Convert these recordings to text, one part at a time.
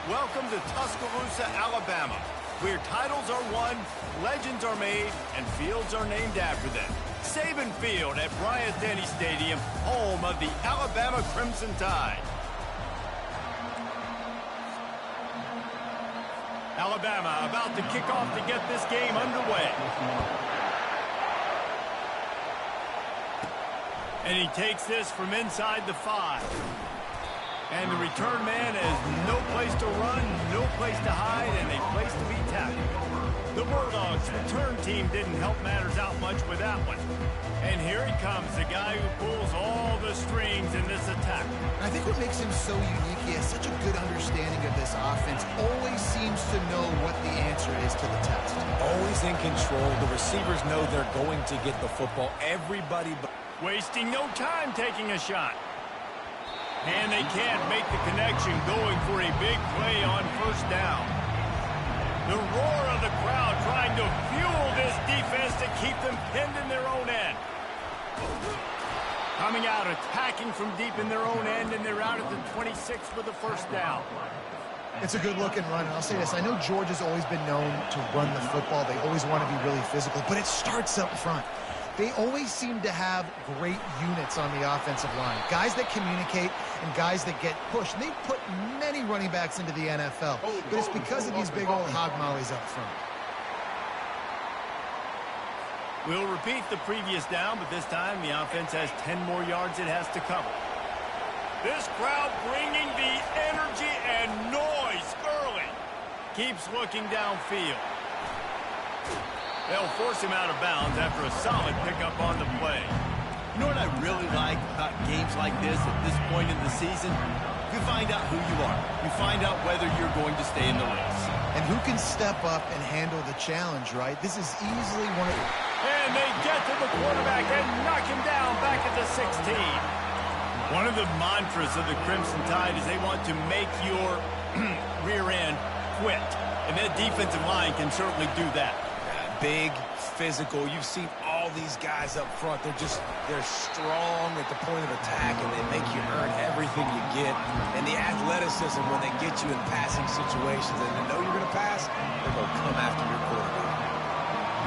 Welcome to Tuscaloosa, Alabama, where titles are won, legends are made, and fields are named after them. Saban Field at Bryant-Denny Stadium, home of the Alabama Crimson Tide. Alabama about to kick off to get this game underway. And he takes this from inside the 5. And the return man has no place to run, no place to hide, and a place to be tackled. The Bulldogs' return team didn't help matters out much with that one. And here he comes, the guy who pulls all the strings in this attack. I think what makes him so unique, he has such a good understanding of this offense. Always seems to know what the answer is to the test. Always in control. The receivers know they're going to get the football. Everybody wasting no time taking a shot. And they can't make the connection, going for a big play on first down. The roar of the crowd trying to fuel this defense to keep them pinned in their own end. Coming out, attacking from deep in their own end, and they're out at the 26 with the first down. It's a good-looking run, and I'll say this. I know Georgia's always been known to run the football. They always want to be really physical, but it starts up front. They always seem to have great units on the offensive line. Guys that communicate and guys that get pushed. And they've put many running backs into the NFL. But it's because of these big old hog mollies up front. We'll repeat the previous down, but this time the offense has 10 more yards it has to cover. This crowd bringing the energy and noise early. Keeps looking downfield. They'll force him out of bounds after a solid pickup on the play. You know what I really like about games like this at this point in the season? You find out who you are. You find out whether you're going to stay in the race. And who can step up and handle the challenge, right? This is easily one of the... And they get to the quarterback and knock him down back at the 16. One of the mantras of the Crimson Tide is they want to make your rear end quit. And that defensive line can certainly do that. Big, physical. You've seen all these guys up front. They're strong at the point of attack, and they make you earn everything you get. And the athleticism when they get you in passing situations and they know you're going to pass, they're going to come after your quarterback.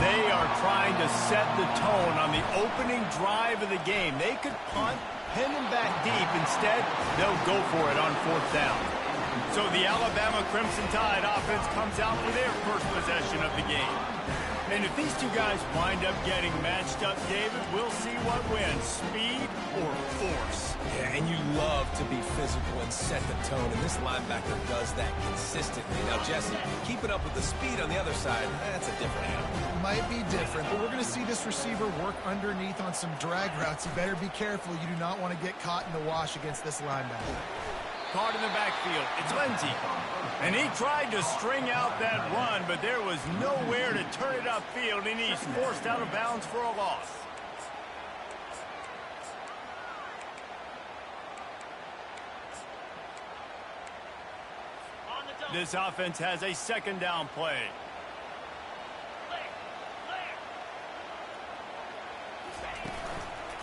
They are trying to set the tone on the opening drive of the game. They could punt, pin him back deep. Instead, they'll go for it on fourth down. So the Alabama Crimson Tide offense comes out for their first possession of the game. And if these two guys wind up getting matched up, David, we'll see what wins, speed or force. Yeah, and you love to be physical and set the tone, and this linebacker does that consistently. Now, Jesse, keeping up with the speed on the other side, that's a different animal. Might be different, but we're going to see this receiver work underneath on some drag routes. You better be careful. You do not want to get caught in the wash against this linebacker. Caught in the backfield. It's Lindsey. And he tried to string out that run, but there was nowhere to turn it upfield, and he's forced out of bounds for a loss. This offense has a second down play.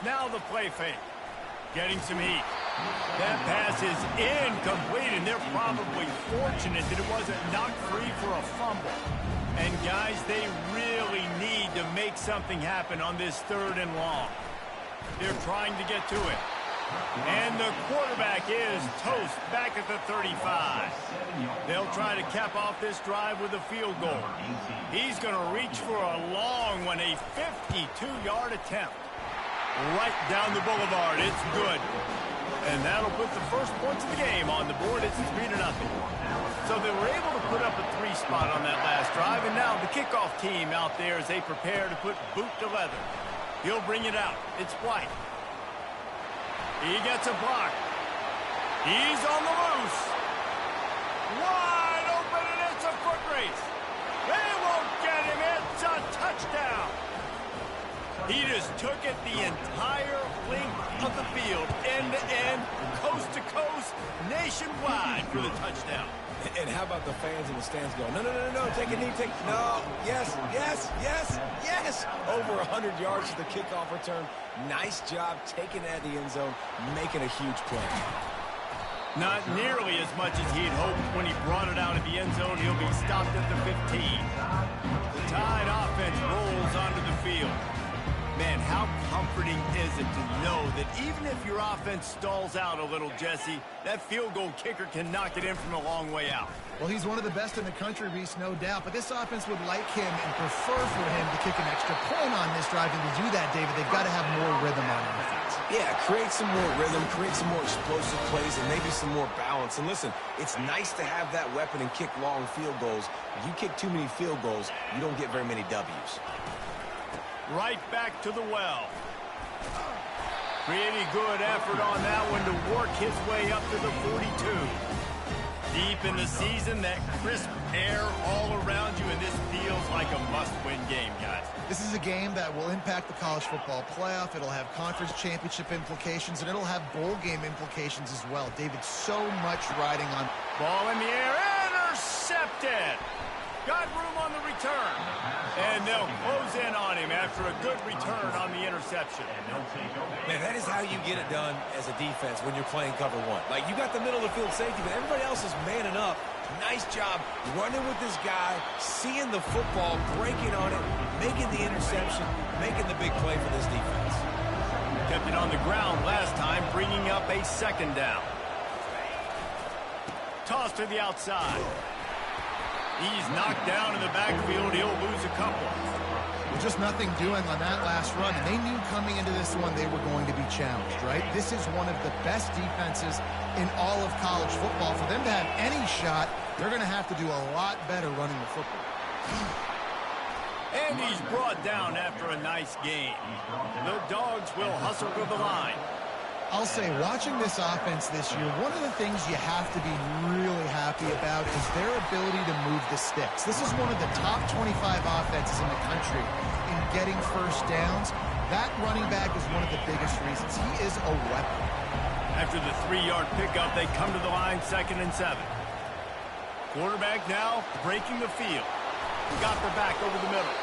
Now the play fake. Getting some heat. That pass is incomplete, and they're probably fortunate that it wasn't knocked free for a fumble. And, guys, they really need to make something happen on this third and long. They're trying to get to it. And the quarterback is toast back at the 35. They'll try to cap off this drive with a field goal. He's going to reach for a long one, a 52-yard attempt. Right down the boulevard. It's good. And that'll put the first points of the game on the board. It's 3-0. So they were able to put up a 3 spot on that last drive. And now the kickoff team out there as they prepare to put boot to leather. He'll bring it out. It's White. He gets a block. He's on the loose. Wide open, and it's a foot race. They won't get him. It's a touchdown. He just took it the entire length of the field, end-to-end, coast-to-coast, nationwide for the touchdown. And how about the fans in the stands going, no, take a knee, no, yes, yes, yes, yes. Over 100 yards to the kickoff return. Nice job taking that to the end zone, making a huge play. Not nearly as much as he'd hoped when he brought it out of the end zone. He'll be stopped at the 15. The Tide offense rolls onto the field. Man, how comforting is it to know that even if your offense stalls out a little, Jesse, that field goal kicker can knock it in from a long way out. Well, he's one of the best in the country, Reese, no doubt. But this offense would like him and prefer for him to kick an extra point on this drive. And to do that, David, they've got to have more rhythm on offense. Yeah, create some more rhythm, create some more explosive plays, and maybe some more balance. And listen, it's nice to have that weapon and kick long field goals. If you kick too many field goals, you don't get very many W's. Right back to the well. Pretty good effort on that one to work his way up to the 42. Deep in the season, that crisp air all around you, and this feels like a must-win game, guys. This is a game that will impact the college football playoff. It'll have conference championship implications, and it'll have bowl game implications as well. David, so much riding on. Ball in the air, intercepted. Got room on the return. And they'll close in on him after a good return on the interception. Man, that is how you get it done as a defense when you're playing cover one. Like, you got the middle of the field safety, but everybody else is manning up. Nice job running with this guy, seeing the football, breaking on it, making the interception, making the big play for this defense. Kept it on the ground last time, bringing up a second down. Toss to the outside. He's knocked down in the backfield. He'll lose a couple. Well, just nothing doing on that last run, and they knew coming into this one they were going to be challenged, right? This is one of the best defenses in all of college football. For them to have any shot, they're going to have to do a lot better running the football. And he's brought down after a nice game. The Dogs will hustle to the line. I'll say, watching this offense this year, one of the things you have to be really happy about is their ability to move the sticks. This is one of the top 25 offenses in the country in getting first downs. That running back is one of the biggest reasons. He is a weapon. After the 3-yard pickup, they come to the line, 2nd and 7. Quarterback now breaking the field. Got the back over the middle.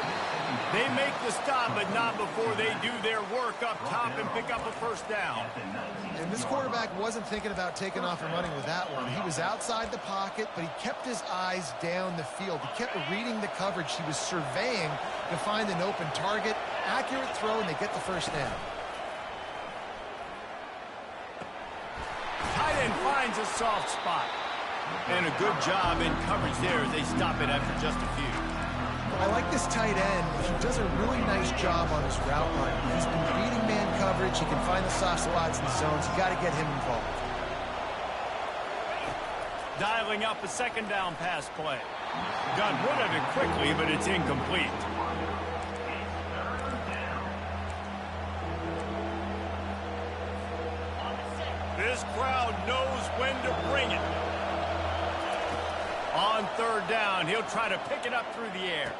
They make the stop, but not before they do their work up top and pick up a first down. And this quarterback wasn't thinking about taking off and running with that one. He was outside the pocket, but he kept his eyes down the field. He kept reading the coverage. He was surveying to find an open target. Accurate throw, and they get the first down. Tight end finds a soft spot. And a good job in coverage there as they stop it after just a few. I like this tight end. He does a really nice job on his route running. He's been beating man coverage. He can find the soft spots in the zones. You got to get him involved. Dialing up a 2nd down pass play. Got rid of it quickly, but it's incomplete. This crowd knows when to bring it. On 3rd down, he'll try to pick it up through the air.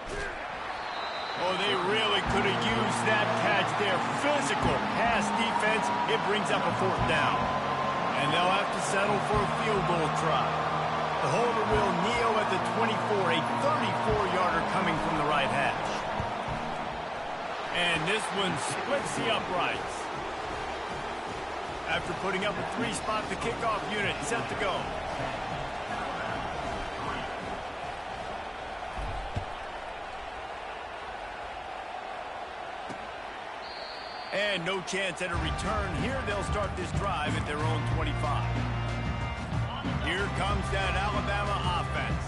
Oh, they really could have used that catch there. Physical pass defense. It brings up a 4th down. And they'll have to settle for a field goal try. The holder will kneel at the 24, a 34-yarder coming from the right hash. And this one splits the uprights. After putting up a 3-spot, the kickoff unit set to go. And no chance at a return here. They'll start this drive at their own 25. Here comes that Alabama offense.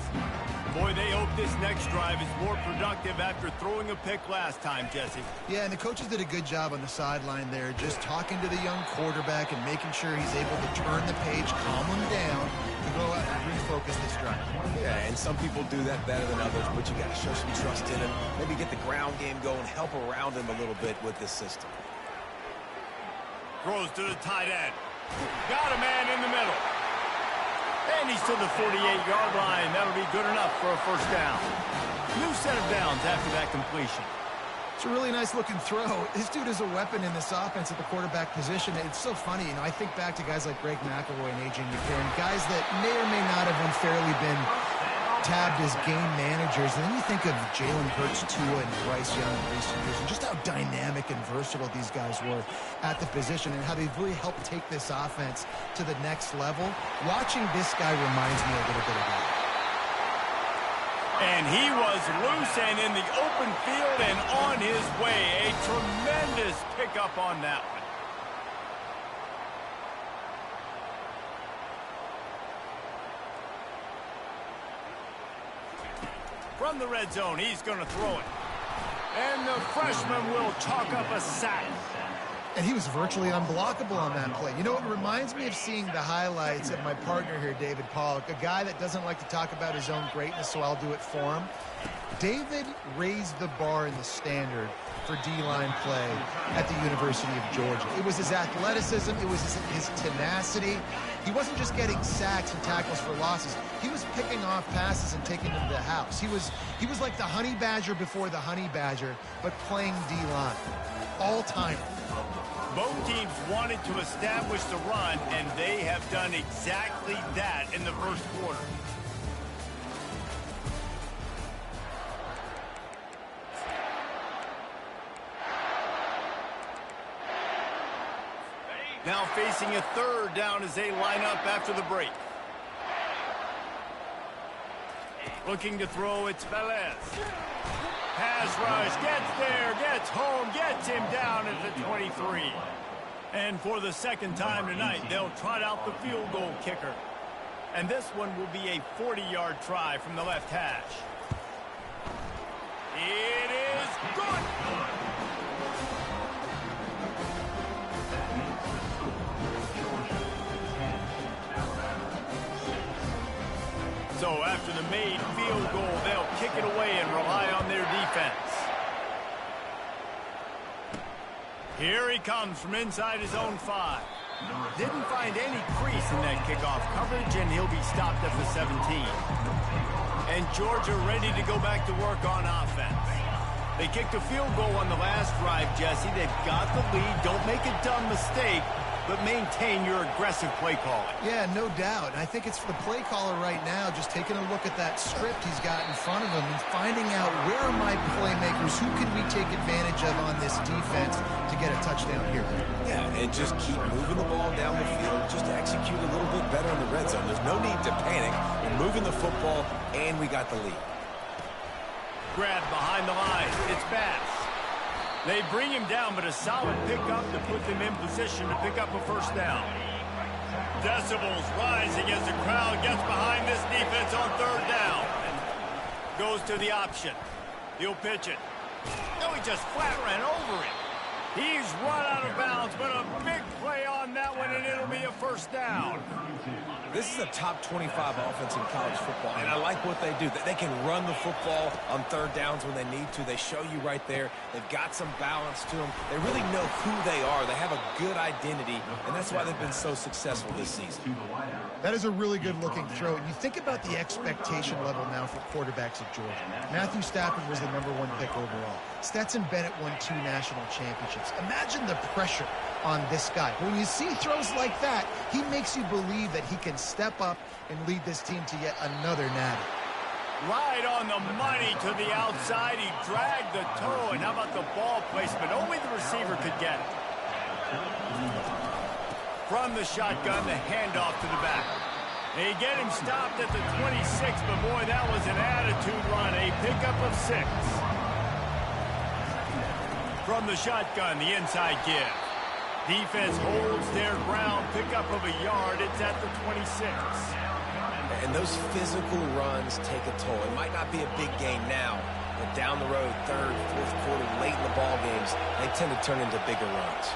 Boy, they hope this next drive is more productive after throwing a pick last time, Jesse. Yeah, and the coaches did a good job on the sideline there, just talking to the young quarterback and making sure he's able to turn the page, calm him down, to go out and refocus this drive. Yeah, and some people do that better than others, but you got to show some trust in him. Maybe get the ground game going, help around him a little bit with this system. Throws to the tight end. Got a man in the middle. And he's to the 48-yard line. That'll be good enough for a first down. New set of downs after that completion. It's a really nice-looking throw. This dude is a weapon in this offense at the quarterback position. It's so funny. You know, I think back to guys like Greg McElroy and A.J. McCarron, guys that may or may not have unfairly been tabbed as game managers. And then you think of Jalen Hurts, Tua, and Bryce Young in recent years, and just how dynamic and versatile these guys were at the position and how they've really helped take this offense to the next level. Watching this guy reminds me a little bit of that. And he was loose and in the open field and on his way. A tremendous pickup on that one. From the red zone, he's going to throw it. And the freshman will chalk up a sack. And he was virtually unblockable on that play. You know, it reminds me of seeing the highlights of my partner here, David Pollock, a guy that doesn't like to talk about his own greatness, so I'll do it for him. David raised the bar in the standard for D-line play at the University of Georgia. It was his athleticism. It was his tenacity. He wasn't just getting sacks and tackles for losses. He was picking off passes and taking them to the house. He was like the Honey Badger before the Honey Badger, but playing D-line. All-time. Both teams wanted to establish the run, and they have done exactly that in the first quarter. Now facing a third down as they line up after the break. Looking to throw, it's Velez. Pass rush, gets there, gets home, gets him down at the 23. And for the second time tonight, they'll trot out the field goal kicker. And this one will be a 40-yard try from the left hash. It is good. So after the made field goal, they'll kick it away and rely on their defense. Here he comes from inside his own 5. Didn't find any crease in that kickoff coverage, and he'll be stopped at the 17. And Georgia ready to go back to work on offense. They kicked a field goal on the last drive, Jesse. They've got the lead. Don't make a dumb mistake, but maintain your aggressive play calling. Yeah, no doubt. And I think it's the play caller right now just taking a look at that script he's got in front of him and finding out where are my playmakers, who can we take advantage of on this defense to get a touchdown here. Yeah, and just keep moving the ball down the field. Just execute a little bit better in the red zone. There's no need to panic. We're moving the football, and we got the lead. Grab behind the line. It's Bass. They bring him down, but a solid pickup to put them in position to pick up a first down. Decibels rising as the crowd gets behind this defense on third down. Goes to the option. He'll pitch it. No, he just flat ran over it. He's run out of bounds, but a big play on that one, and it'll be a first down. This is a top 25 offense in college football, and I like what they do. They can run the football on third downs when they need to. They show you right there. They've got some balance to them. They really know who they are. They have a good identity, and that's why they've been so successful this season. That is a really good-looking throw. And you think about the expectation level now for quarterbacks at Georgia. Matthew Stafford was the #1 pick overall. Stetson Bennett won 2 national championships. Imagine the pressure on this guy. When you see throws like that, he makes you believe that he can step up and lead this team to yet another natty. Right on the money to the outside. He dragged the toe, and how about the ball placement? Only the receiver could get it. From the shotgun, the handoff to the back. They get him stopped at the 26, but boy, that was an attitude run. A pickup of 6. From the shotgun, the inside give. Defense holds their ground. Pickup of a yard. It's at the 26. And those physical runs take a toll. It might not be a big game now, but down the road, third, fourth quarter, late in the ball games, they tend to turn into bigger runs.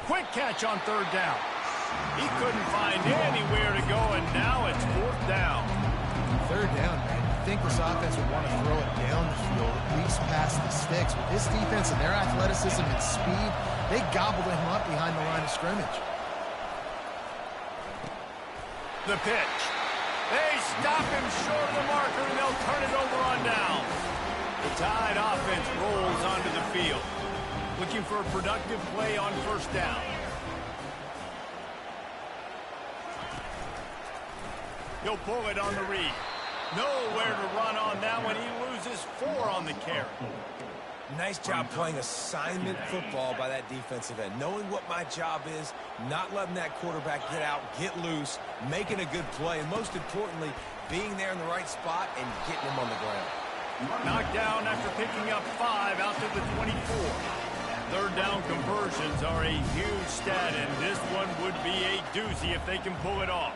Quick catch on third down. He couldn't find anywhere to go, and now it's 4th down. Third down, man. I think this offense would want to throw it down the field, at least past the sticks. With this defense and their athleticism and speed, they gobbled him up behind the line of scrimmage. The pitch. They stop him short of the marker, and they'll turn it over on down. The Tide offense rolls onto the field, looking for a productive play on first down. He'll pull it on the read. Nowhere to run on that one. He loses 4 on the carry. Nice job playing assignment football by that defensive end. Knowing what my job is, not letting that quarterback get out, get loose, making a good play, and most importantly, being there in the right spot and getting him on the ground. Knocked down after picking up 5 out to the 24. Third down conversions are a huge stat, and this one would be a doozy if they can pull it off.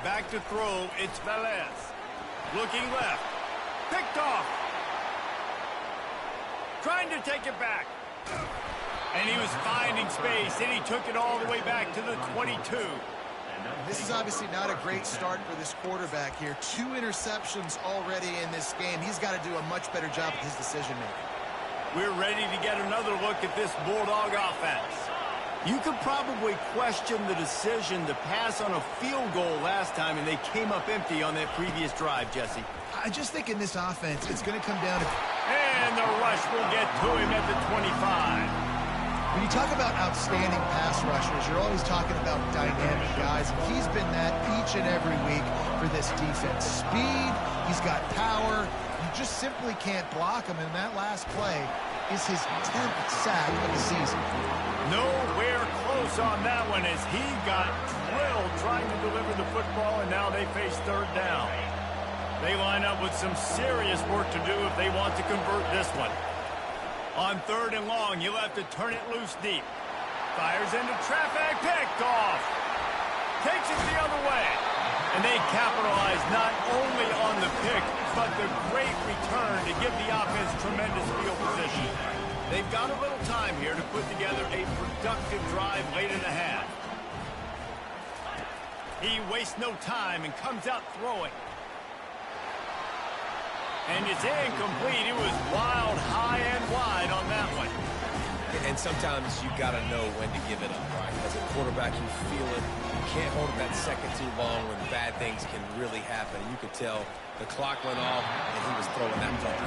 Back to throw, it's Velez. Looking left. Picked off. Trying to take it back. And he was finding space, and he took it all the way back to the 22. This is obviously not a great start for this quarterback here. 2 interceptions already in this game. He's got to do a much better job with his decision-making. We're ready to get another look at this Bulldog offense. You could probably question the decision to pass on a field goal last time, and they came up empty on that previous drive, Jesse. I just think in this offense, it's going to come down to... And the rush will get to him at the 25. When you talk about outstanding pass rushers, you're always talking about dynamic guys, and he's been that each and every week for this defense. Speed, he's got power, you just simply can't block him, and that last play is his 10th sack of the season. Nowhere close on that one as he got drilled trying to deliver the football, and now they face third down. They line up with some serious work to do if they want to convert this one. On third and long, you'll have to turn it loose deep. Fires into traffic, picked off. Takes it the other way. And they capitalize not only on the pick, but the great return to give the offense tremendous field position. They've got a little time here to put together a productive drive late in the half. He wastes no time and comes out throwing. And it's incomplete. It was wild, high and wide on that one. And sometimes you got to know when to give it up, right? As a quarterback, you feel it. You can't hold it that second too long when bad things can really happen. You could tell the clock went off, and he was throwing that puppy.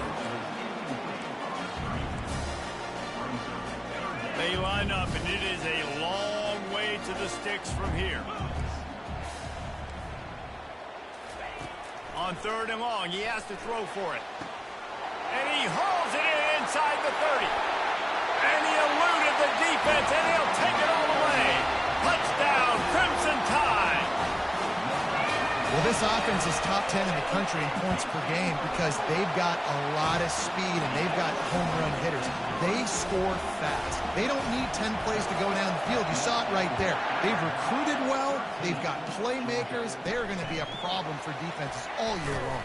They line up, and it is a long way to the sticks from here. On third and long, he has to throw for it. And he hauls it in inside the 30. And he eluded the defense, and he'll take it all the way. Touchdown, Crimson Tide. Well, this offense is top 10 in the country in points per game because they've got a lot of speed and they've got home run hitters. They score fast. They don't need 10 plays to go down the field. You saw it right there. They've recruited well. They've got playmakers. They're going to be a problem for defenses all year long.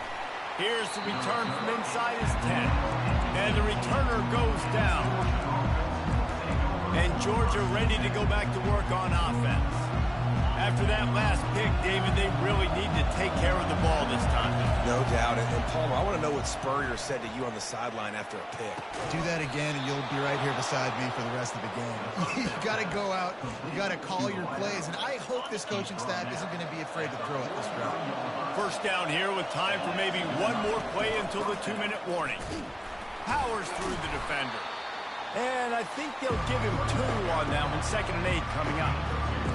Here's the return from inside his 10. And the returner goes down. And Georgia ready to go back to work on offense. After that last pick, David, they really need to take care of the ball this time. No doubt. And Palmer, I want to know what Spurrier said to you on the sideline after a pick. Do that again, and you'll be right here beside me for the rest of the game. You got to go out. You got to call your plays. And I hope this coaching staff isn't going to be afraid to throw it this route. First down here with time for maybe one more play until the 2-minute warning. Powers through the defender. And I think they'll give him 2 on that one. 2nd and 8 coming up.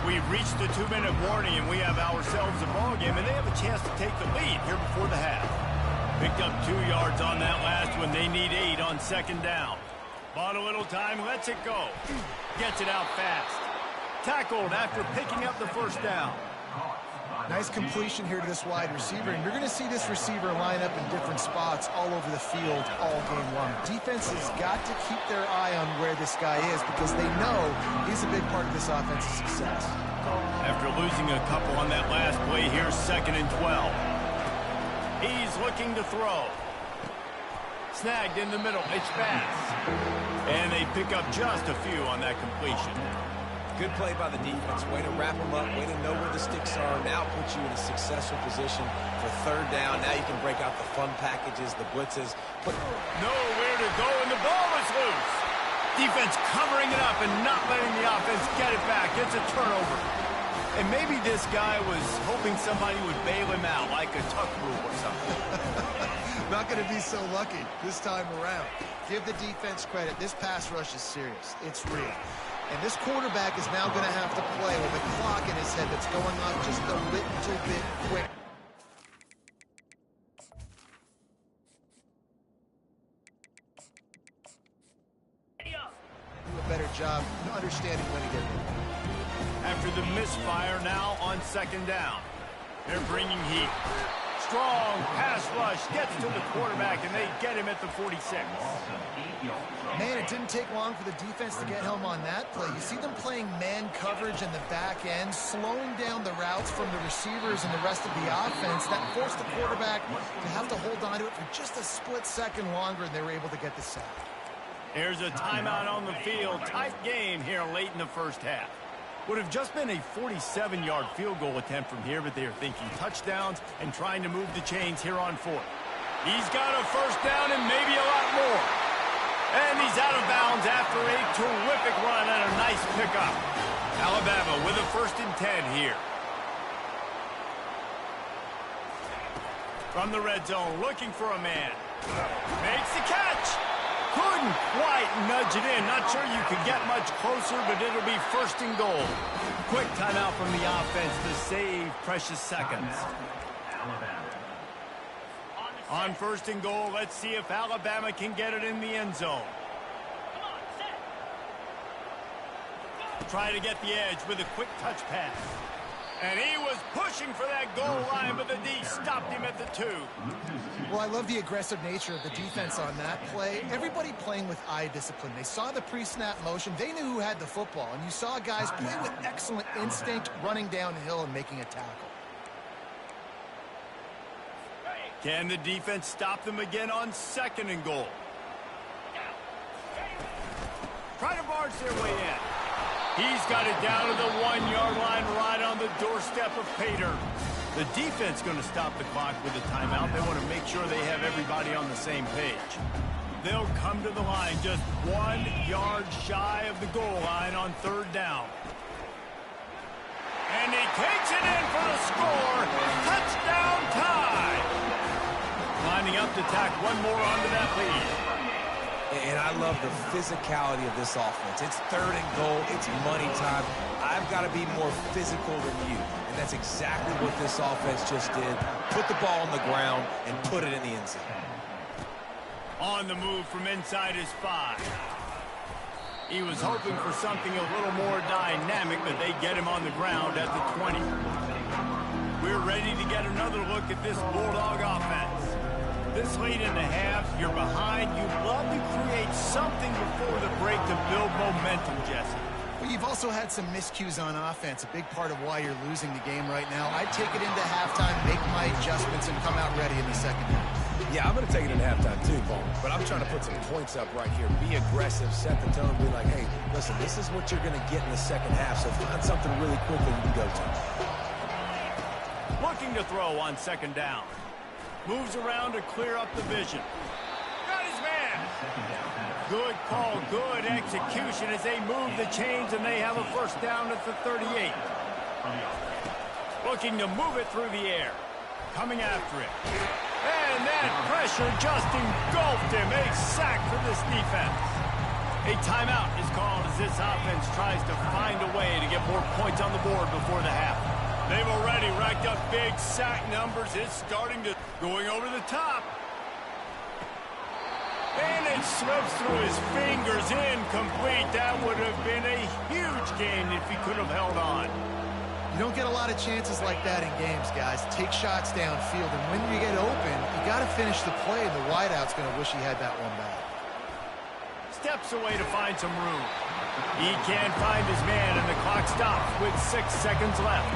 We've reached the 2-minute warning, and we have ourselves a ball game, and they have a chance to take the lead here before the half. Picked up 2 yards on that last one. They need 8 on 2nd down. Bought a little time, lets it go. Gets it out fast. Tackled after picking up the first down. Nice completion here to this wide receiver, and you're going to see this receiver line up in different spots all over the field all game long. Defense has got to keep their eye on where this guy is because they know he's a big part of this offense's success. After losing a couple on that last play, here's 2nd and 12. He's looking to throw. Snagged in the middle, it's pass. And they pick up just a few on that completion. Good play by the defense. Way to wrap them up. Way to know where the sticks are. Now put you in a successful position for 3rd down. Now you can break out the fun packages, the blitzes. Nowhere to go, and the ball is loose. Defense covering it up and not letting the offense get it back. It's a turnover. And maybe this guy was hoping somebody would bail him out, like a tuck rule or something. Not going to be so lucky this time around. Give the defense credit. This pass rush is serious. It's real. And this quarterback is now going to have to play with a clock in his head that's going on just a little bit quick. job understanding when to get there. After the misfire, now on second down. They're bringing heat. Strong pass rush gets to the quarterback, and they get him at the 46. Man, it didn't take long for the defense to get home on that play. You see them playing man coverage in the back end, slowing down the routes from the receivers and the rest of the offense. That forced the quarterback to have to hold on to it for just a split second longer, and they were able to get the sack. There's a timeout on the field. Tight game here late in the first half. Would have just been a 47-yard field goal attempt from here, but they are thinking touchdowns and trying to move the chains here on fourth. He's got a first down and maybe a lot more. And he's out of bounds after a terrific run and a nice pickup. Alabama with a 1st and 10 here. From the red zone, looking for a man. Makes the catch. Couldn't quite nudge it in. Not sure you could get much closer, but it'll be 1st and goal. Quick timeout from the offense to save precious seconds. On 1st and goal, let's see if Alabama can get it in the end zone. Try to get the edge with a quick touch pass. And he was pushing for that goal line, but the D stopped him at the 2. Well, I love the aggressive nature of the defense on that play. Everybody playing with eye discipline. They saw the pre-snap motion. They knew who had the football. And you saw guys play with excellent instinct, running downhill and making a tackle. Can the defense stop them again on 2nd and goal? Try to barge their way in. He's got it down to the 1-yard line right on the doorstep of Pater. The defense going to stop the clock with a timeout. They want to make sure they have everybody on the same page. They'll come to the line just 1 yard shy of the goal line on 3rd down. And he takes it in for the score. Touchdown tie. Lining up to tack one more onto that lead. And I love the physicality of this offense. It's 3rd and goal. It's money time. I've got to be more physical than you. And that's exactly what this offense just did. Put the ball on the ground and put it in the end zone. On the move from inside his 5. He was hoping for something a little more dynamic, but they get him on the ground at the 20. We're ready to get another look at this Bulldog offense. This late in the half, you're behind. You'd love to create something before the break to build momentum, Jesse. But you've also had some miscues on offense, a big part of why you're losing the game right now. I'd take it into halftime, make my adjustments, and come out ready in the second half. Yeah, I'm going to take it into halftime too, Paul. But I'm trying to put some points up right here. Be aggressive, set the tone, be like, hey, listen, this is what you're going to get in the second half, so find something really quickly you can go to. Looking to throw on 2nd down. Moves around to clear up the vision. Got his man. Good call, good execution as they move the chains and they have a 1st down at the 38. Looking to move it through the air. Coming after it. And that pressure just engulfed him. A sack for this defense. A timeout is called as this offense tries to find a way to get more points on the board before the half. They've already racked up big sack numbers. It's starting to going over the top. And it slips through his fingers, incomplete. That would have been a huge gain if he could have held on. You don't get a lot of chances like that in games, guys. Take shots downfield, and when you get open, you got to finish the play, and the wideout's going to wish he had that one back. Steps away to find some room. He can't find his man, and the clock stops with 6 seconds left.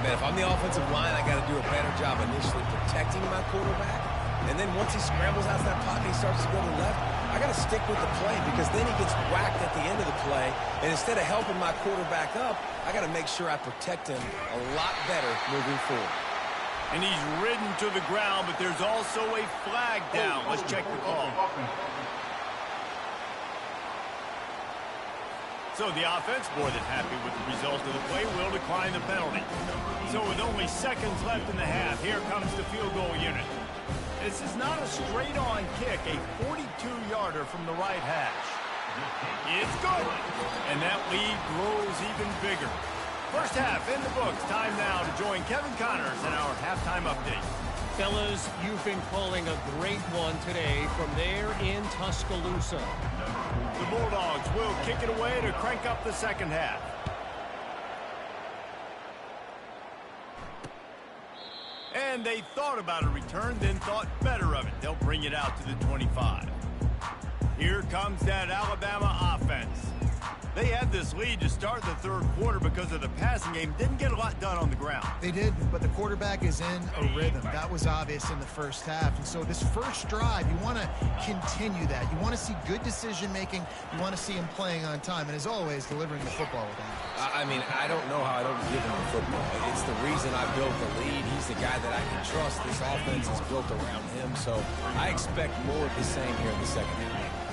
Man, if I'm the offensive line, I got to do a better job initially protecting my quarterback. And then once he scrambles out of that pocket, he starts to go to the left, I got to stick with the play because then he gets whacked at the end of the play. And instead of helping my quarterback up, I got to make sure I protect him a lot better moving forward. And he's ridden to the ground, but there's also a flag down. Let's check the call. So the offense, more than happy with the result of the play, will decline the penalty. So with only seconds left in the half, here comes the field goal unit. This is not a straight-on kick, a 42-yarder from the right hash. It's good, and that lead grows even bigger. First half in the books. Time now to join Kevin Connors in our halftime update. Fellas, you've been calling a great one today from there in Tuscaloosa. The Bulldogs will kick it away to crank up the second half. And they thought about a return, then thought better of it. They'll bring it out to the 25. Here comes that Alabama offense. They had this lead to start the third quarter because of the passing game. Didn't get a lot done on the ground. They did, but the quarterback is in a rhythm. That was obvious in the first half. And so this first drive, you want to continue that. You want to see good decision-making. You want to see him playing on time. And as always, delivering the football with him. I mean, I don't know how I don't give him the football. It's the reason I built the lead. He's the guy that I can trust. This offense is built around him. So I expect more of the same here in the second half.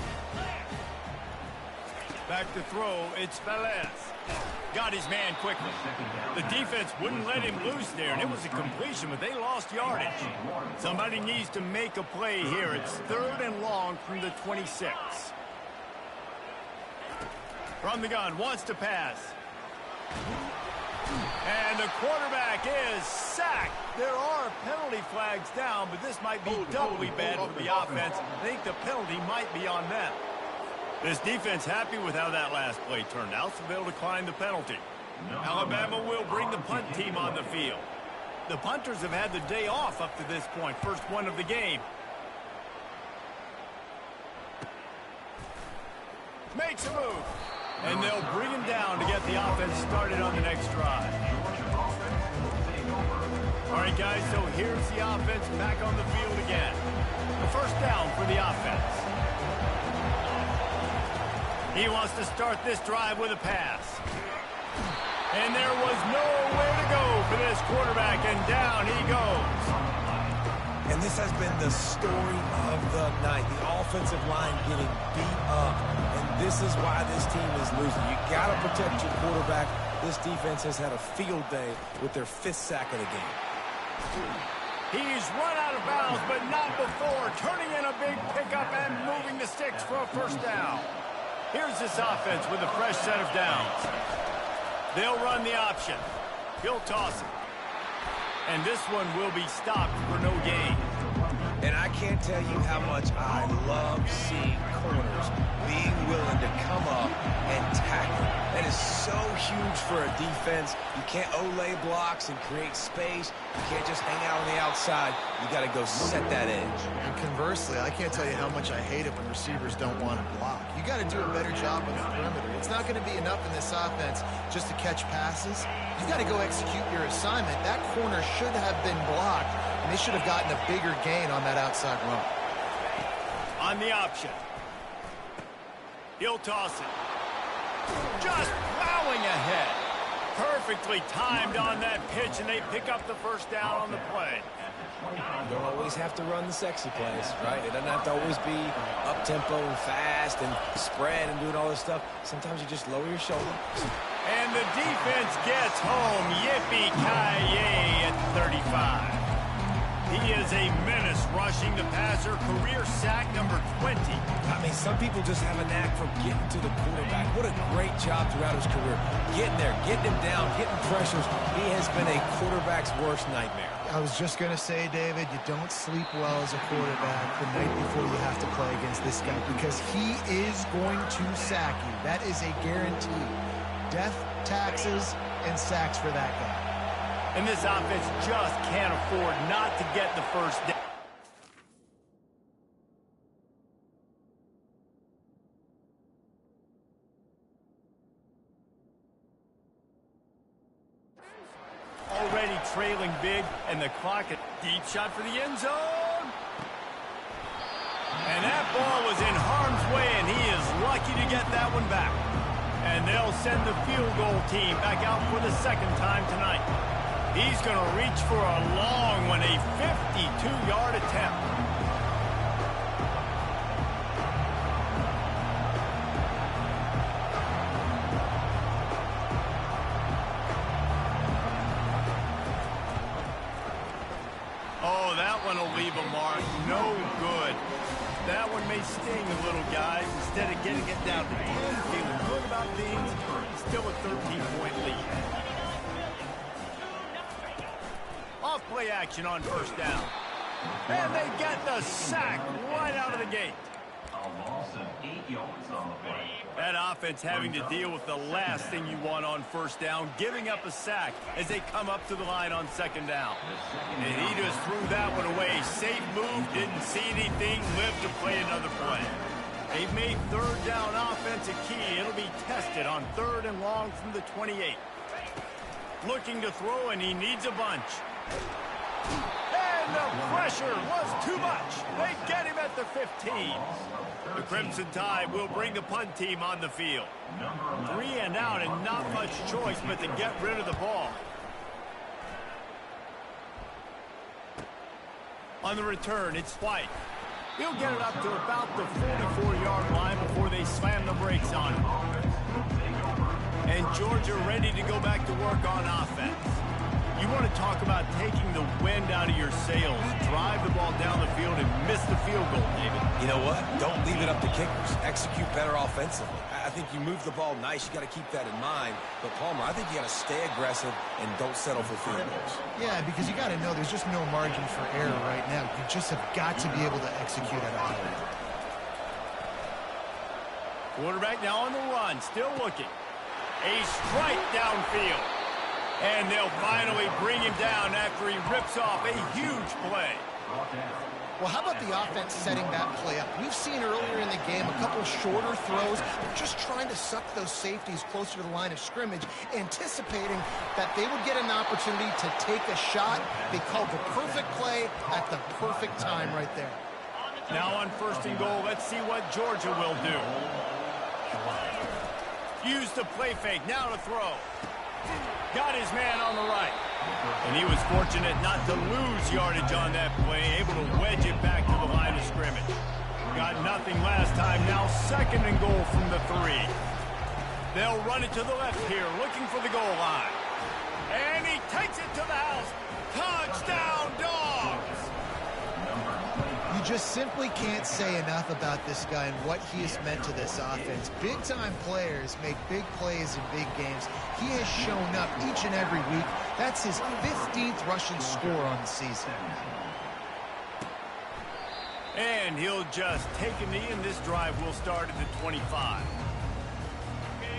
Back to throw, it's Velez. Got his man quickly. The defense wouldn't let him loose there, and it was a completion, but they lost yardage. Somebody needs to make a play here. It's 3rd and long from the 26. From the gun, wants to pass. And the quarterback is sacked. There are penalty flags down, but this might be doubly bad for the offense. I think the penalty might be on them. This defense happy with how that last play turned out, so they'll decline the penalty. Alabama will bring the punt team on the field. The punters have had the day off up to this point, first one of the game. Makes a move. And they'll bring him down to get the offense started on the next drive. All right, guys, so here's the offense back on the field again. The first down for the offense. He wants to start this drive with a pass. And there was nowhere to go for this quarterback, and down he goes. And this has been the story of the night. The offensive line getting beat up. And this is why this team is losing. You got to protect your quarterback. This defense has had a field day with their 5th sack of the game. He's run out of bounds, but not before. Turning in a big pickup and moving the sticks for a first down. Here's this offense with a fresh set of downs. They'll run the option. He'll toss it. And this one will be stopped for no gain. And I can't tell you how much I love seeing corners being willing to come up and tackle. That is so huge for a defense. You can't olay blocks and create space. You can't just hang out on the outside. You got to go set that edge. And conversely, I can't tell you how much I hate it when receivers don't want to block. You got to do a better job on the perimeter. It's not going to be enough in this offense just to catch passes. You got to go execute your assignment. That corner should have been blocked, and they should have gotten a bigger gain on that outside run. On the option. He'll toss it. Just plowing ahead. Perfectly timed on that pitch, and they pick up the first down on the play. You don't always have to run the sexy plays, right? It doesn't have to always be up-tempo and fast and spread and doing all this stuff. Sometimes you just lower your shoulder. And the defense gets home. Yippee-ki-yay at 35. He is a menace rushing the passer. Career sack number 20. I mean, some people just have a knack for getting to the quarterback. What a great job throughout his career. Getting there, getting him down, getting pressures. He has been a quarterback's worst nightmare. I was just going to say, David, you don't sleep well as a quarterback the night before you have to play against this guy because he is going to sack you. That is a guarantee. Death, taxes, and sacks for that guy. And this offense just can't afford not to get the first down. Already trailing big, and the clock at deep shot for the end zone. And that ball was in harm's way, and he is lucky to get that one back. And they'll send the field goal team back out for the second time tonight. He's going to reach for a long one, a 52-yard attempt. Oh, that one will leave a mark. No good. That one may sting a little, guys. Instead of getting it down to 10, feeling good about things, still a 13-point lead. Off play action on first down. And they get the sack right out of the gate. A loss of 8 yards on the play. That offense having to deal with the last thing you want on first down, giving up a sack as they come up to the line on second down. And he just threw that one away. Safe move, didn't see anything, lived to play another play. They've made third down offense a key. It'll be tested on 3rd and long from the 28. Looking to throw, and he needs a bunch. And the pressure was too much. They get him at the 15. The Crimson Tide will bring the punt team on the field. 3 and out and not much choice but to get rid of the ball. On the return, it's White. He'll get it up to about the 44-yard line before they slam the brakes on him. And Georgia ready to go back to work on offense. You want to talk about taking the wind out of your sails. Drive the ball down the field and miss the field goal, David. You know what? Don't leave it up to kickers. Execute better offensively. I think you move the ball nice. You got to keep that in mind. But, Palmer, I think you got to stay aggressive and don't settle for field goals. Yeah, because you got to know there's just no margin for error right now. You just have got to be able to execute at a high level. Quarterback now on the run, still looking. A strike downfield. And they'll finally bring him down after he rips off a huge play. Well, how about the offense setting that play up? We've seen earlier in the game a couple shorter throws, just trying to suck those safeties closer to the line of scrimmage, anticipating that they would get an opportunity to take a shot. They called the perfect play at the perfect time right there. Now on 1st and goal, let's see what Georgia will do. Use the play fake, now to throw. Got his man on the right. And he was fortunate not to lose yardage on that play, able to wedge it back to the line of scrimmage. Got nothing last time, now 2nd and goal from the 3. They'll run it to the left here, looking for the goal line. And he takes it to the house. Touchdown, Dogs! You just simply can't say enough about this guy and what he has meant to this offense. Big-time players make big plays in big games. He has shown up each and every week. That's his 15th rushing score on the season. And he'll just take a knee, and this drive will start at the 25.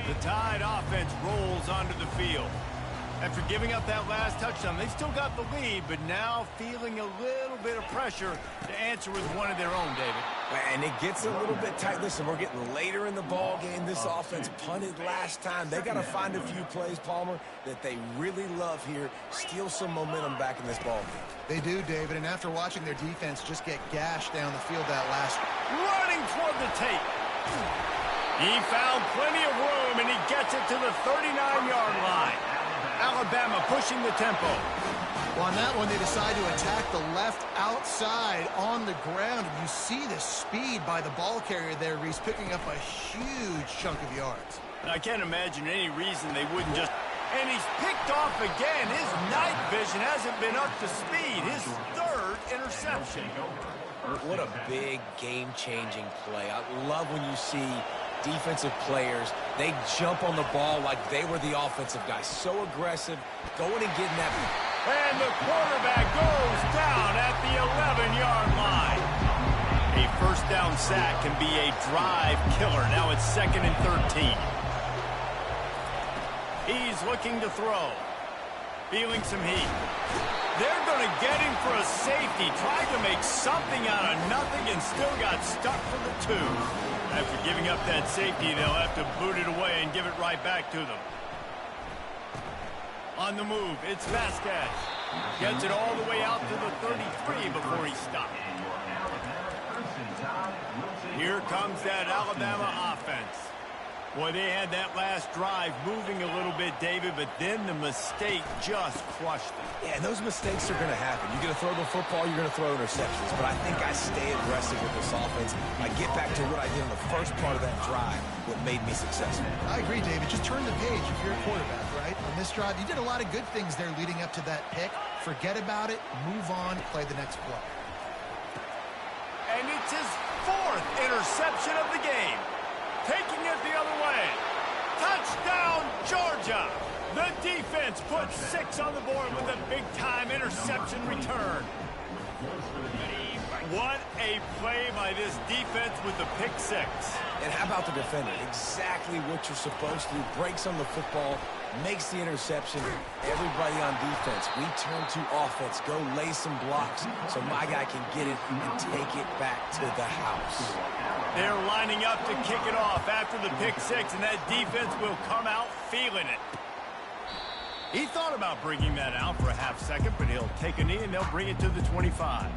The Tide offense rolls onto the field. After giving up that last touchdown, they've still got the lead, but now feeling a little bit of pressure to answer with one of their own, David. And it gets a little bit tight. Listen, we're getting later in the ball game. This offense punted last time. They got to find a few plays, Palmer, that they really love here. Steal some momentum back in this ball game. They do, David, and after watching their defense just get gashed down the field that last... Running toward the tape. He found plenty of room, and he gets it to the 39-yard line. Alabama pushing the tempo. Well, on that one, they decide to attack the left outside on the ground. And you see the speed by the ball carrier there, Reese, picking up a huge chunk of yards. And I can't imagine any reason they wouldn't just... And he's picked off again. His night vision hasn't been up to speed. His 3rd interception. What a big game-changing play. I love when you see defensive players, they jump on the ball like they were the offensive guys. So aggressive, going and getting that. And the quarterback goes down at the 11-yard line. A 1st down sack can be a drive killer. Now it's 2nd and 13. He's looking to throw. Feeling some heat. They're going to get him for a safety. Tried to make something out of nothing and still got stuck for the 2. After giving up that safety, they'll have to boot it away and give it right back to them. On the move, it's Vasquez. Gets it all the way out to the 33 before he stopped. Here comes that Alabama offense. Boy, they had that last drive moving a little bit, David, but then the mistake just crushed them. Yeah, and those mistakes are going to happen. You're going to throw the football, you're going to throw interceptions. But I think I stay aggressive with this offense. I get back to what I did on the first part of that drive, what made me successful. I agree, David. Just turn the page if you're a quarterback, right? On this drive, you did a lot of good things there leading up to that pick. Forget about it, move on, play the next play. And it's his 4th interception of the game. Taking it the other way. Touchdown, Georgia. The defense puts 6 on the board with a big-time interception return. What a play by this defense with the pick six. And how about the defender? Exactly what you're supposed to do. Breaks on the football, makes the interception. Everybody on defense, we turn to offense. Go lay some blocks so my guy can get it and take it back to the house. They're lining up to kick it off after the pick six, and that defense will come out feeling it. He thought about bringing that out for a half second, but he'll take a knee and they'll bring it to the 25.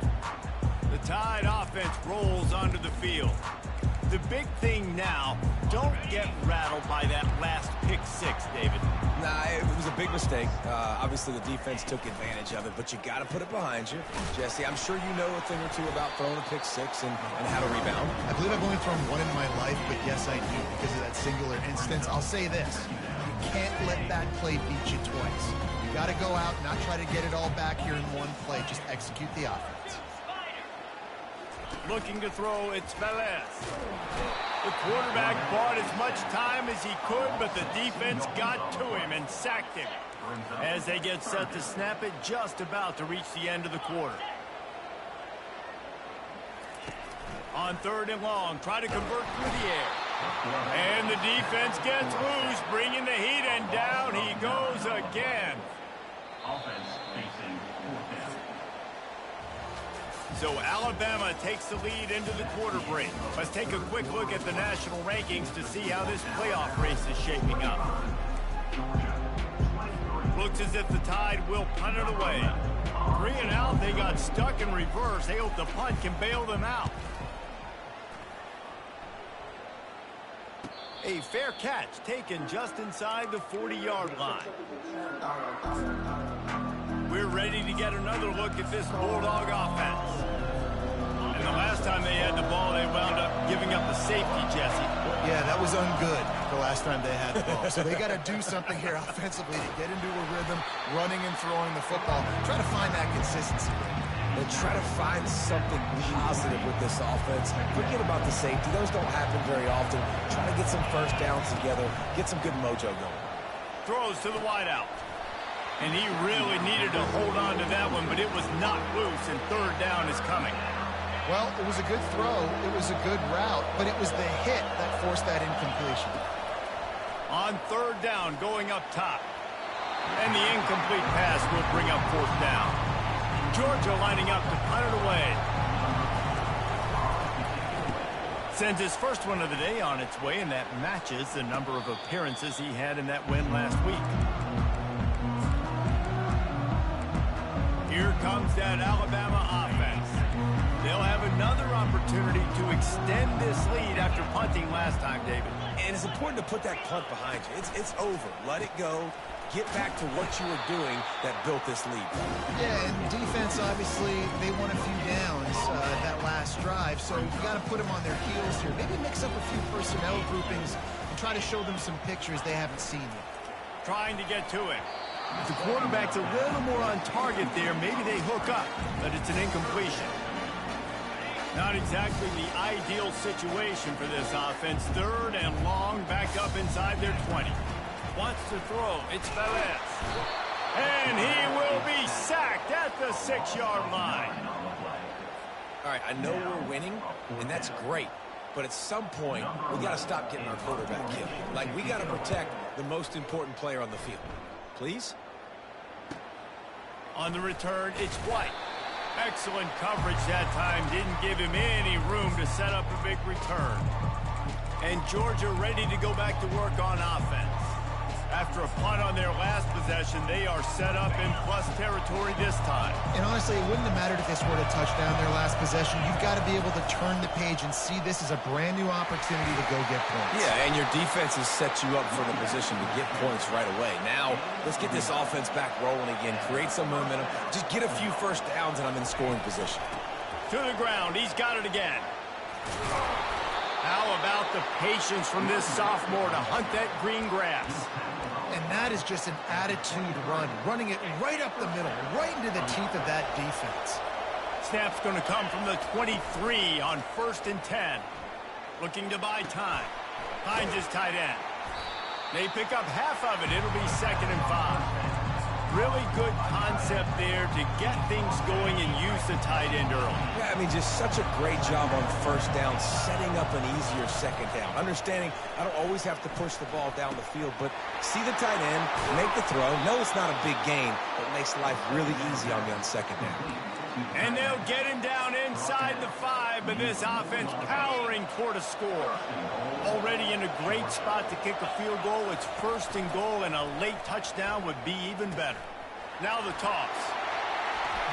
The Tide offense rolls onto the field. The big thing now, don't get rattled by that last pick six, David. Nah, it was a big mistake. Obviously, the defense took advantage of it, but you got to put it behind you. Jesse, I'm sure you know a thing or two about throwing a pick six and how to rebound. I believe I've only thrown one in my life, but yes, I do because of that singular instance. I'll say this. You can't let that play beat you twice. You got to go out, not try to get it all back here in one play. Just execute the offense. Looking to throw, it's Velez. The quarterback bought as much time as he could, but the defense got to him and sacked him. As they get set to snap it, just about to reach the end of the quarter. On 3rd and long, try to convert through the air. And the defense gets loose, bringing the heat, and down he goes again. Offense facing 4th down. So Alabama takes the lead into the quarter break. Let's take a quick look at the national rankings to see how this playoff race is shaping up. Looks as if the Tide will punt it away. 3 and out, they got stuck in reverse. They hope the punt can bail them out. A fair catch taken just inside the 40-yard line. We're ready to get another look at this Bulldog offense. And the last time they had the ball, they wound up giving up a safety, Jesse. Yeah, that was ungood the last time they had the ball. So they got to do something here offensively to get into a rhythm, running and throwing the football. Try to find that consistency. And try to find something positive with this offense. Forget about the safety. Those don't happen very often. Try to get some first downs together. Get some good mojo going. Throws to the wideout. And he really needed to hold on to that one, but it was not loose, and 3rd down is coming. Well, it was a good throw. It was a good route, but it was the hit that forced that incompletion. On 3rd down, going up top. And the incomplete pass will bring up 4th down. Georgia lining up to punt it away. Sends his first one of the day on its way, and that matches the number of appearances he had in that win last week. Here comes that Alabama offense. They'll have another opportunity to extend this lead after punting last time, David. And it's important to put that punt behind you. It's over. Let it go. Get back to what you were doing that built this lead. Yeah, and defense, obviously, they won a few downs that last drive, so you got to put them on their heels here. Maybe mix up a few personnel groupings and try to show them some pictures they haven't seen yet. Trying to get to it. If the quarterback's a little more on target there, maybe they hook up, but it's an incompletion. Not exactly the ideal situation for this offense. 3rd and long, back up inside their 20. Wants to throw. It's Velez. And he will be sacked at the 6-yard line. All right, I know we're winning, and that's great. But at some point, we got to stop getting our quarterback killed. Like, we got to protect the most important player on the field. Please? On the return, it's White. Excellent coverage that time. Didn't give him any room to set up a big return. And Georgia ready to go back to work on offense. After a punt on their last possession, they are set up in plus territory this time. And honestly, it wouldn't have mattered if they scored a touchdown their last possession. You've got to be able to turn the page and see this as a brand new opportunity to go get points. Yeah, and your defense has set you up for the position to get points right away. Now, let's get this offense back rolling again, create some momentum, just get a few first downs, and I'm in scoring position. To the ground, he's got it again. How about the patience from this sophomore to hunt that green grass? And that is just an attitude run, running it right up the middle, right into the teeth of that defense. Snap's going to come from the 23 on 1st and 10. Looking to buy time. Finds his tight end. They pick up half of it. It'll be 2nd and 5. Really good concept there to get things going and use the tight end early. Yeah, I mean, just such a great job on first down, setting up an easier second down. Understanding I don't always have to push the ball down the field, but see the tight end, make the throw. No, it's not a big gain, but makes life really easy on me on second down. And they'll get him down inside the 5, but this offense powering toward a score. Already in a great spot to kick a field goal. It's 1st and goal, and a late touchdown would be even better. Now the toss.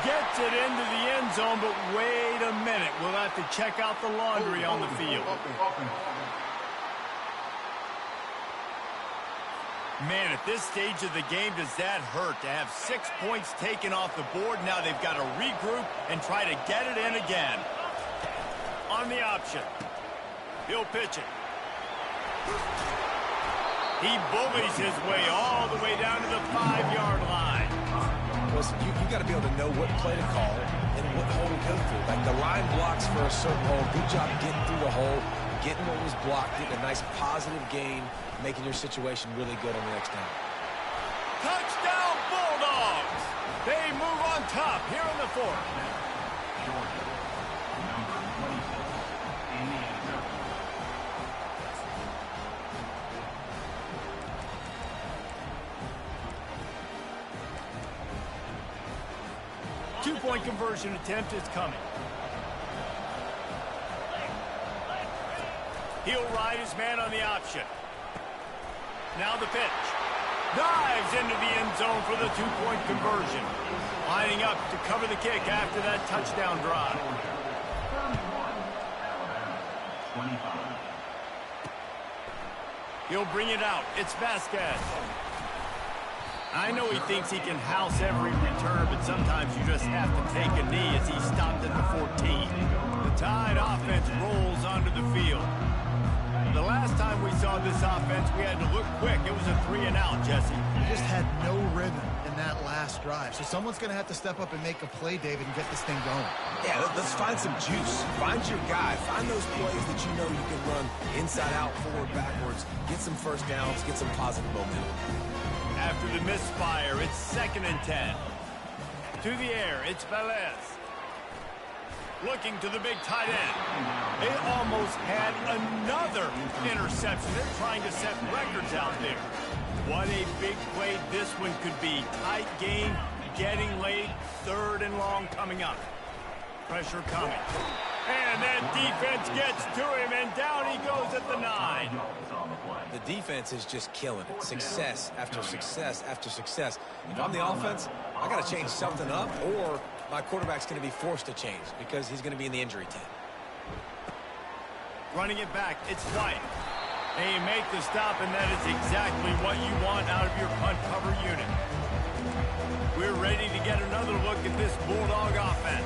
Gets it into the end zone, but wait a minute. We'll have to check out the laundry on the field. Man, at this stage of the game, does that hurt to have 6 points taken off the board? Now they've got to regroup and try to get it in again. On the option. He'll pitch it. He bullies his way all the way down to the 5-yard line. Listen, you got to be able to know what play to call and what hole to go through. Like the line blocks for a certain hole. Good job getting through the hole, getting what was blocked, getting a nice positive gain, making your situation really good on the next down. Touchdown, Bulldogs! They move on top here in the 4th. Number 26 in the end zone. 2-point conversion attempt is coming. He'll ride his man on the option. Now the pitch. Dives into the end zone for the 2-point conversion. Lining up to cover the kick after that touchdown drive. 25. He'll bring it out. It's Vasquez. I know he thinks he can house every return, but sometimes you just have to take a knee as he stopped at the 14. The Tide offense rolls onto the field. The last time we saw this offense, we had to look quick. It was a 3-and-out, Jesse. We just had no rhythm in that last drive. So someone's going to have to step up and make a play, David, and get this thing going. Yeah, let's find some juice. Find your guy. Find those plays that you know you can run inside out, forward, backwards. Get some first downs. Get some positive momentum. After the misfire, it's 2nd and 10. To the air, it's Velez. Looking to the big tight end. They almost had another interception. They're trying to set records out there. What a big play this one could be. Tight game, getting late, 3rd and long coming up. Pressure coming. And that defense gets to him, and down he goes at the 9. The defense is just killing it. Success after success after success. If I'm the offense, I got to change something up, or my quarterback's going to be forced to change because he's going to be in the injury tent. Running it back, it's White. They make the stop, and that is exactly what you want out of your punt cover unit. We're ready to get another look at this Bulldog offense.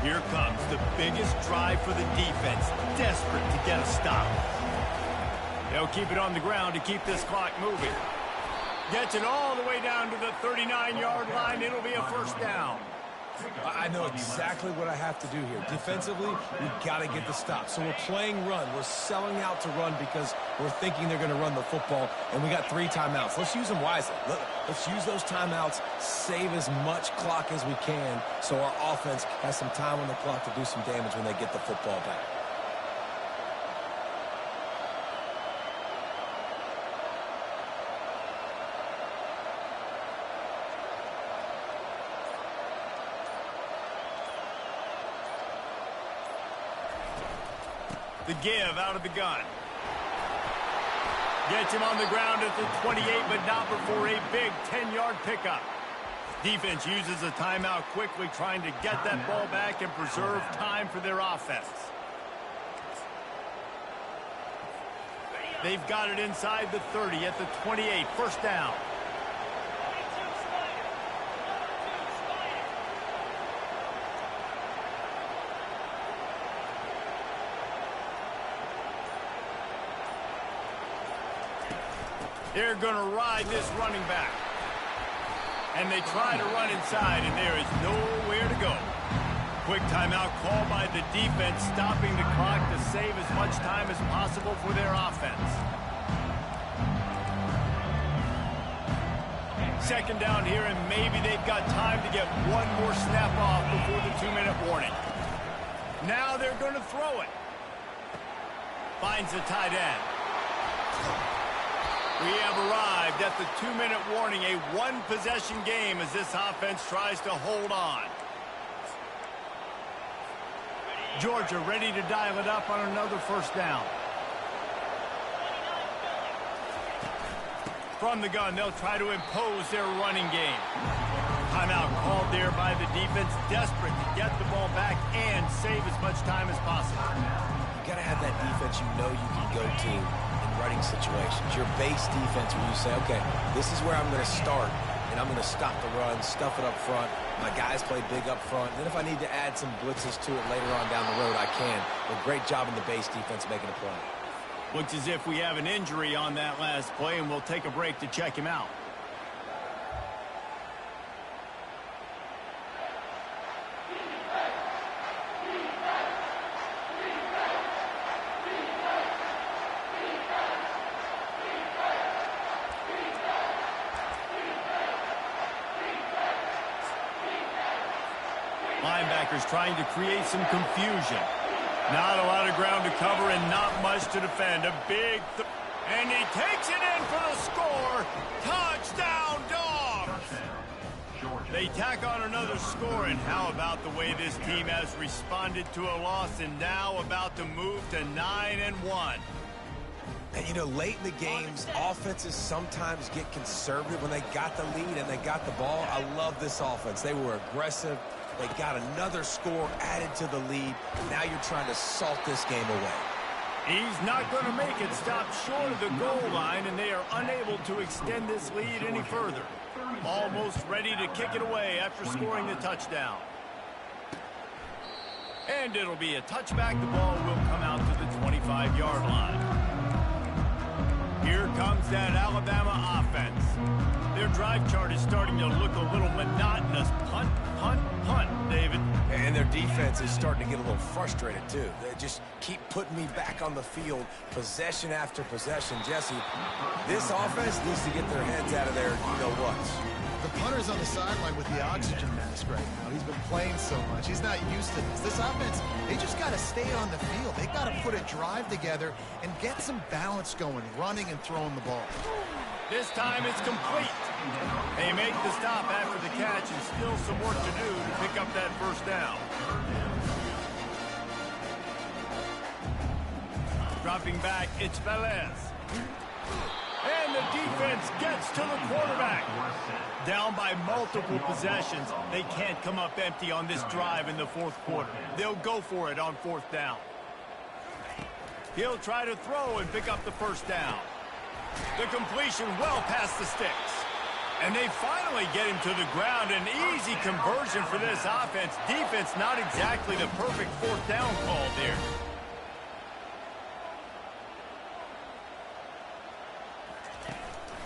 Here comes the biggest drive for the defense, desperate to get a stop. They'll keep it on the ground to keep this clock moving. Gets it all the way down to the 39-yard line. It'll be a 1st down. I know exactly what I have to do here. Defensively, we've got to get the stop. So we're playing run. We're selling out to run because we're thinking they're going to run the football, and we got 3 timeouts. Let's use them wisely. Let's use those timeouts, save as much clock as we can so our offense has some time on the clock to do some damage when they get the football back. The give out of the gun. Gets him on the ground at the 28, but not before a big 10-yard pickup. Defense uses a timeout quickly, trying to get that ball back and preserve time for their offense. They've got it inside the 30 at the 28, 1st down. They're going to ride this running back. And they try to run inside, and there is nowhere to go. Quick timeout call by the defense, stopping the clock to save as much time as possible for their offense. Second down here, and maybe they've got time to get one more snap off before the 2-minute warning. Now they're going to throw it. Finds the tight end. We have arrived at the 2-minute warning, a one-possession game as this offense tries to hold on. Georgia ready to dial it up on another first down. From the gun, they'll try to impose their running game. Timeout called there by the defense, desperate to get the ball back and save as much time as possible. You got to have that defense you know you can go to in running situations. Your base defense where you say, okay, this is where I'm going to start, and I'm going to stop the run, stuff it up front. My guys play big up front. Then if I need to add some blitzes to it later on down the road, I can. But great job in the base defense making a play. Looks as if we have an injury on that last play, and we'll take a break to check him out. Linebackers trying to create some confusion. Not a lot of ground to cover and not much to defend. A big and he takes it in for the score. Touchdown, Dogs! They tack on another score, and how about the way this team has responded to a loss and now about to move to 9-1. And, you know, late in the games, offenses sometimes get conservative when they got the lead and they got the ball. I love this offense. They were aggressive. They got another score added to the lead. Now you're trying to salt this game away. He's not going to make it. Stop short of the goal line, and they are unable to extend this lead any further. Almost ready to kick it away after scoring the touchdown. And it'll be a touchback. The ball will come out to the 25-yard line. Here comes that Alabama offense. Their drive chart is starting to look a little monotonous. Punt, punt, punt, David. And their defense is starting to get a little frustrated, too. They just keep putting me back on the field, possession after possession. Jesse, this offense needs to get their heads out of there, you-know-what. The punter's on the sideline with the oxygen mask right now. He's been playing so much. He's not used to this. This offense, they just got to stay on the field. They got to put a drive together and get some balance going, running and throwing the ball. This time it's complete. They make the stop after the catch, and still some work to do to pick up that first down. Dropping back, it's Velez. And the defense gets to the quarterback. Down by multiple possessions, they can't come up empty on this drive in the fourth quarter. They'll go for it on fourth down. He'll try to throw and pick up the first down. The completion well past the sticks. And they finally get him to the ground. An easy conversion for this offense. Defense not exactly the perfect fourth down call there.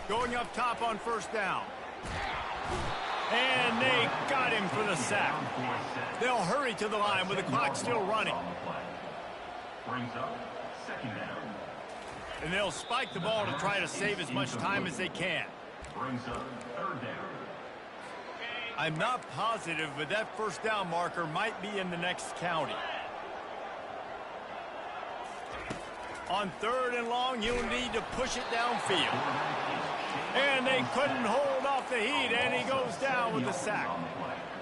Going up top on first down. And they got him for the sack. They'll hurry to the line with the clock still running. Brings up second down. And they'll spike the ball to try to save as much time as they can. Brings up third down. I'm not positive, but that first down marker might be in the next county. On third and long, you'll need to push it downfield. And they couldn't hold off the heat, and he goes down with the sack.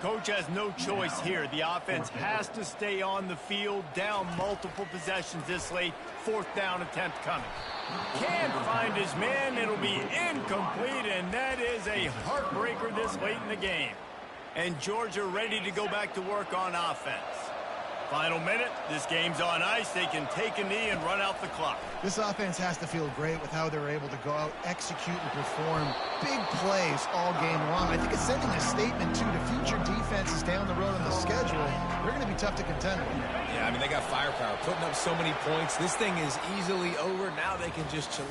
Coach has no choice here. The offense has to stay on the field, down multiple possessions this late. Fourth down attempt coming. Can't find his man. It'll be incomplete, and that is a heartbreaker this late in the game. And Georgia ready to go back to work on offense. Final minute. This game's on ice. They can take a knee and run out the clock. This offense has to feel great with how they're able to go out, execute, and perform big plays all game long. I think it's sending a statement, too, to future defenses down the road on the schedule. They're going to be tough to contend with. Yeah, I mean, they got firepower, putting up so many points. This thing is easily over. Now they can just chill out.